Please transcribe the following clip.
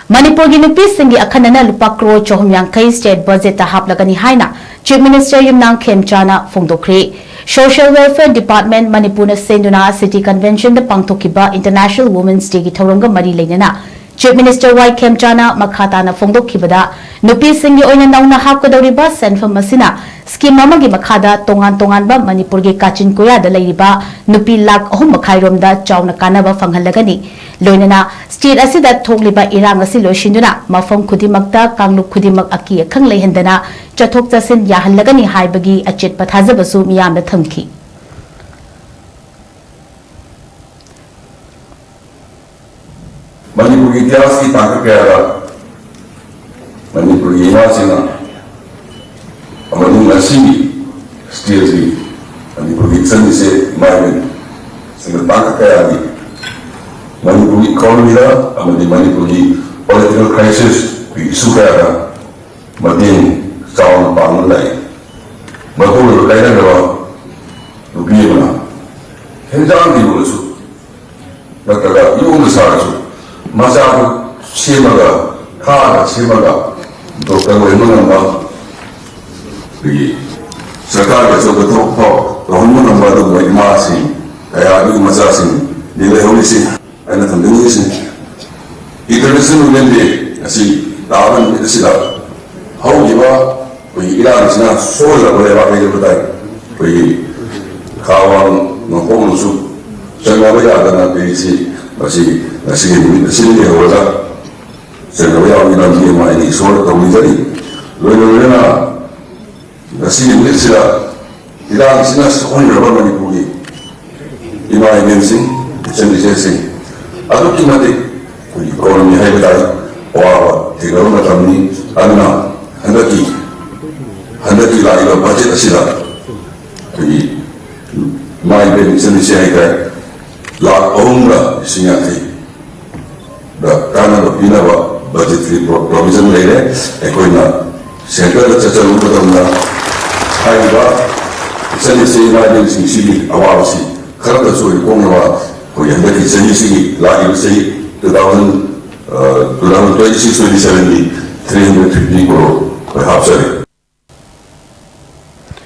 मणिपुर की नुपी सिंह अखनना लुपा करोड़ 450 स्टेट बजेट हापलगनी हाइना चीफ मिनिस्टर युमनांग खेमचाना फोंदोखरे सोशल वेलफेयर डिपार्टमेंट मणिपुर सेंदुना सिटी कन्वेंशन पांगथोखिबा इंटरनेशनल वुमेन्स डे की थौरंग मरी लेना चीफ मिनिस्टर वाई खेमचाना मखाताना फोंदोखिबदा नुपी सिंह ओइना नौना हापकदौरिबा सेंफम मसिना स्कीम अमगी मखादा तोंगान तोंगानबा मणिपुर के काचिन कोयादा लैरिबा नुपी लाख 3 मखाइरोमदा चावना कानाबा फंगहलगनी लोइनना स्टेट असिदा थोकलिबा इरांग असि लोइसिंदुना मफम खुदिमक्ता कांगलुप खुदिमक अकी खंग लेहंदना चथोक चसिन याहलगनी हाइबगी अचेत पथाजबसु मियामना थमखी मणिपुर की इतिहास की ताकत क्या है मणिपुर की इतिहास अमरुंग नसीबी स्टेट की मणिपुर की संधि से मायने सिंगल ताकत क्या है मणिपुर की इकोनॉमी का अमरुंग मणिपुर की पॉलिटिकल क्राइसिस की इशू क्या है मध्यम चावल पांगल लाई मधुर लाइना का रुपये बना हिंजान की बोलसु लगता है यूं सारसु मजाक सेमगा खागा सेमगा डॉक्टर वैमनंबा री सरकार के जो तो वैमनंबा तो वैमासी कया भी मजासी निले होने से ऐना तंदुरुस्ती से इंटरनेशनल वुमेन डे ऐसी तावन ऐसी ला हाउ जीवा कोई इलाज ना सोल लगे बाकी जो बताए कोई खावान नकोमसु चंगावे आदर ना पेशी बसी नसीब होगा चंगावे आदमी ना भी हमारे सोल तो मिजरी लोग ना नसीब मिर्चिला इलाज ना सोल रबर मणिपुरी इमाम मेंसिंग चंदिजे सिंह अदुक की मते कोई इकोनॉमी है बताई और तिगरों में तमनी अन्ना हंदकी लाइव बजट असिदा कोई माई पे चंदिजे है क्या लाख ओंगा सिंह थे द काना बपीना वा बजट की प्रोविजन ले रहे कोई ना सेंट्रल चचल उपदमना हाई बा चंदिजे माई पे सिंह सी आवाज़ खरंतर सोई कोंगवा कोई अंदर की सही सी लाइव सही 2026-27 350 करोड़ हाफ चले